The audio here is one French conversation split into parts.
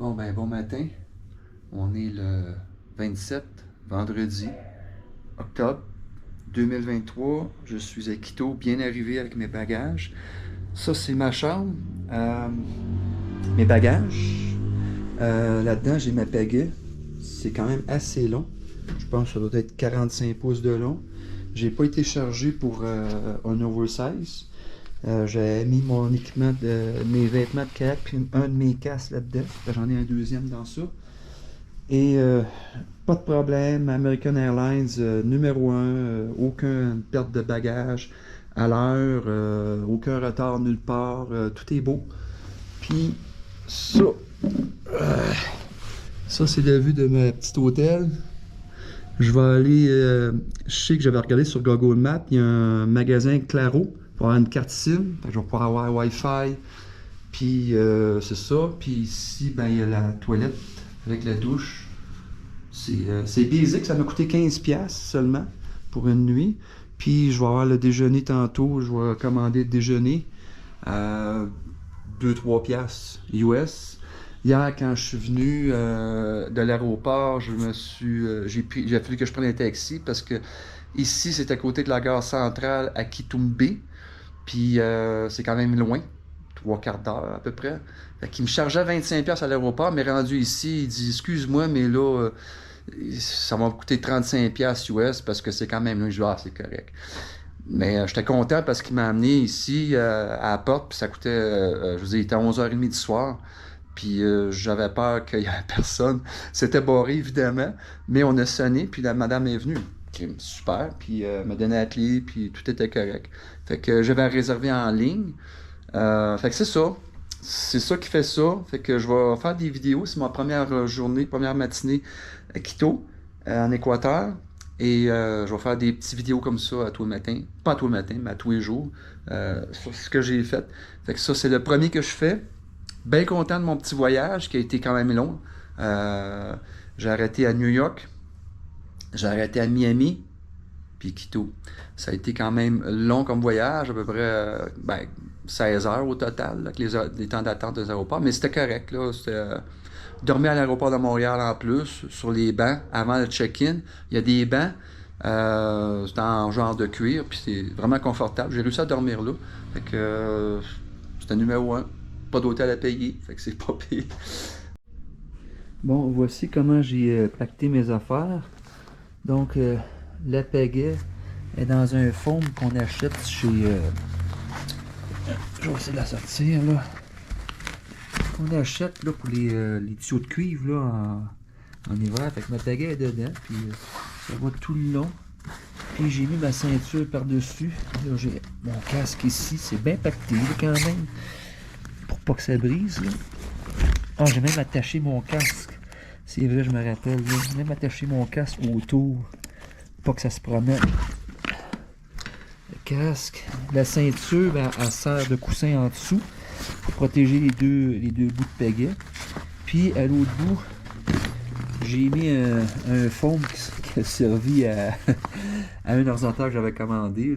Bon, ben, bon matin. On est le 27, vendredi, octobre 2023. Je suis à Quito, bien arrivé avec mes bagages. Ça, c'est ma chambre. Euh, Mes bagages. Là-dedans, j'ai ma pagaie. C'est quand même assez long. Je pense que ça doit être 45 pouces de long. J'ai pas été chargé pour un oversize. J'ai mis mon équipement, mes vêtements de kayak, puis un de mes casques là-dedans. J'en ai un deuxième dans ça. Et pas de problème, American Airlines numéro un, aucune perte de bagages à l'heure, aucun retard nulle part, tout est beau. Puis ça, euh, ça c'est la vue de ma petite hôtel. Je vais aller, je sais que j'avais regardé sur Google Maps, il y a un magasin Claro pour avoir une carte SIM, fait que je vais pouvoir avoir Wi-Fi, puis c'est ça. Puis ici, ben, il y a la toilette avec la douche. C'est basique, ça m'a coûté 15$ seulement pour une nuit. Puis je vais avoir le déjeuner tantôt, je vais commander le déjeuner à 2-3$ US. Hier, quand je suis venu de l'aéroport, j'ai fallu que je prenne un taxi parce que ici, c'est à côté de la gare centrale à Kitumbe. Puis c'est quand même loin, 3/4 d'heure à peu près. Fait qu'il me chargeait 25$ à l'aéroport, mais rendu ici, il dit excuse-moi, mais là, ça va me coûter 35$ US parce que c'est quand même loin. Je dis ah, c'est correct. Mais j'étais content parce qu'il m'a amené ici à la porte, puis ça coûtait, je vous dis, il était à 11h30 du soir. Puis j'avais peur qu'il y ait personne. C'était barré, évidemment, mais on a sonné, puis la madame est venue. Super, puis m'a donné la clé, puis tout était correct. Fait que j'avais réservé en ligne. Fait que c'est ça. C'est ça qui fait ça. Fait que je vais faire des vidéos. C'est ma première journée, première matinée à Quito, en Équateur. Et je vais faire des petites vidéos comme ça à tous les matins. Pas à tous les matins, mais à tous les jours. Sur ce que j'ai fait. Fait que ça, c'est le premier que je fais. Bien content de mon petit voyage qui a été quand même long. Euh, j'ai arrêté à New York. J'ai arrêté à Miami. Puis Quito. Ça a été quand même long comme voyage, à peu près ben, 16 heures au total, là, avec les temps d'attente des aéroports. Mais c'était correct, là. Dormir à l'aéroport de Montréal en plus, sur les bancs, avant le check-in. Il y a des bancs, c'est en genre de cuir, puis c'est vraiment confortable. J'ai réussi à dormir là. Fait que c'était numéro un. Pas d'hôtel à payer, fait que c'est pas payé. Bon, voici comment j'ai pacté mes affaires. Donc, la pagaie est dans un foam qu'on achète chez... je vais essayer de la sortir, là. Qu'on achète, là, pour les tuyaux de cuivre, là, en hiver. Fait que ma pagaie est dedans, puis ça va tout le long. Puis j'ai mis ma ceinture par-dessus. Là, j'ai mon casque ici. C'est bien pacté, là, quand même. Pour pas que ça brise, là. Ah, j'ai même attaché mon casque. C'est vrai, je me rappelle, là. J'ai même attaché mon casque autour. Pas que ça se promène. Le casque. La ceinture, ben, elle sert de coussin en dessous pour protéger les deux bouts de pagaie. Puis à l'autre bout, j'ai mis un foam qui a servi à, à un ordinateur que j'avais commandé.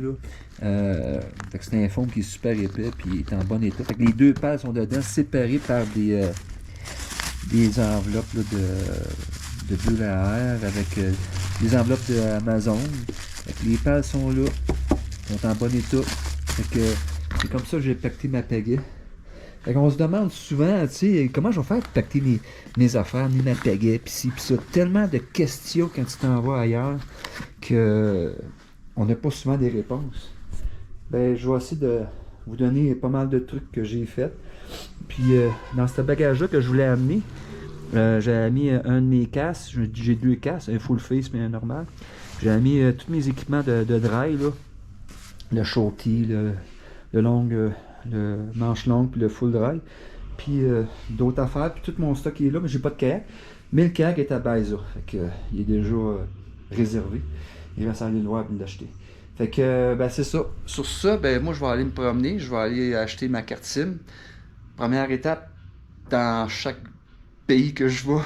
Fait que c'est un foam qui est super épais puis il est en bon état. Fait que les deux pales sont dedans, séparées par des enveloppes là, de bulle à air avec des enveloppes d'Amazon. Les pales sont là, sont en bon état. Fait que c'est comme ça que j'ai pacté ma pagaie. Fait qu'on se demande souvent, tu sais, comment je vais faire pour pacter mes affaires, ma pagaie, pis ci, pis ça. Tellement de questions quand tu t'en vas ailleurs que on n'a pas souvent des réponses. Ben, je vais essayer de vous donner pas mal de trucs que j'ai fait. Puis dans ce bagage-là que je voulais amener, j'ai mis un de mes casques, j'ai deux casques, un full face mais un normal. J'ai mis tous mes équipements de dry, là. Le shorty, le long, le manche longue, puis le full dry. Puis d'autres affaires, puis tout mon stock est là, mais j'ai pas de kayak. Mais le kayak est à Baeza, fait que il est déjà réservé. Il reste à aller le voir et l'acheter. Fait que ben c'est ça. Sur ça, ben moi je vais aller me promener, je vais aller acheter ma carte SIM. Première étape, dans chaque pays que je vais,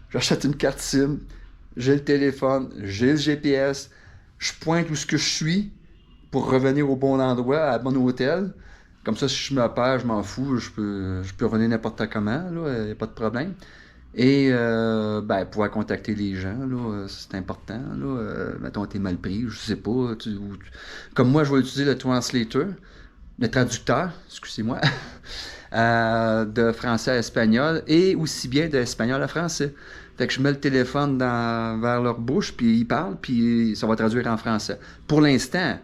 j'achète une carte SIM, j'ai le téléphone, j'ai le GPS, je pointe où ce que je suis pour revenir au bon endroit, à bon hôtel. Comme ça, si je me perds, je m'en fous, je peux revenir n'importe comment, il n'y a pas de problème. Et ben, pouvoir contacter les gens, là, c'est important. Là, mettons, t'es mal pris, je sais pas. Comme moi, je vais utiliser le translator, le traducteur, excusez-moi, de français à espagnol et aussi bien d'espagnol à français. Fait que je mets le téléphone vers leur bouche, puis ils parlent, puis ça va traduire en français. Pour l'instant,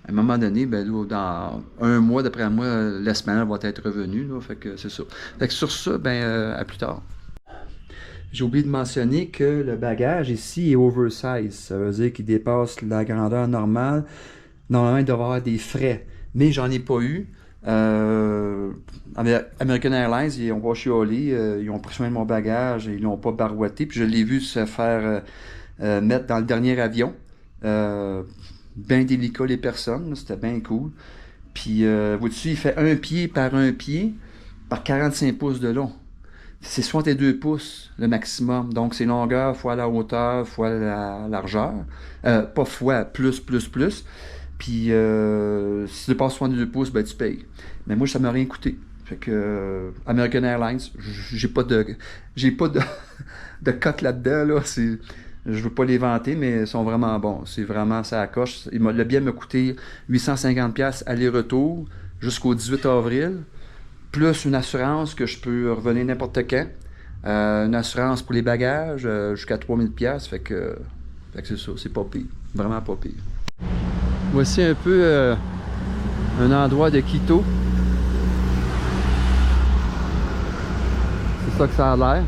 à un moment donné, ben, là, dans un mois, d'après moi, l'espagnol va être revenu. Là, fait que c'est ça. Fait que sur ça, ben, à plus tard. J'ai oublié de mentionner que le bagage ici est oversize. Ça veut dire qu'il dépasse la grandeur normale. Normalement, il doit y avoir des frais. Mais j'en ai pas eu. American Airlines, ils ont pas chiolé. Ils ont pris soin de mon bagage. Ils l'ont pas barouetté. Puis je l'ai vu se faire mettre dans le dernier avion. Bien délicat les personnes. C'était bien cool. Puis, vois-tu, il fait un pied par 45 pouces de long. C'est 62 pouces le maximum. Donc, c'est longueur fois la hauteur fois la largeur. Pas fois, plus. Puis, si tu passes 62 pouces, ben tu payes. Mais moi, ça m'a rien coûté. Fait que American Airlines, j'ai pas de, de cote là-dedans. Là. Je veux pas les vanter, mais ils sont vraiment bons. C'est vraiment ça à coche. Le billet m'a coûté 850$ aller-retour jusqu'au 18 avril. Plus une assurance que je peux revenir n'importe quand. Une assurance pour les bagages jusqu'à 3000$. Fait que c'est ça, c'est pas pire. Vraiment pas pire. Voici un peu un endroit de Quito. C'est ça que ça a l'air.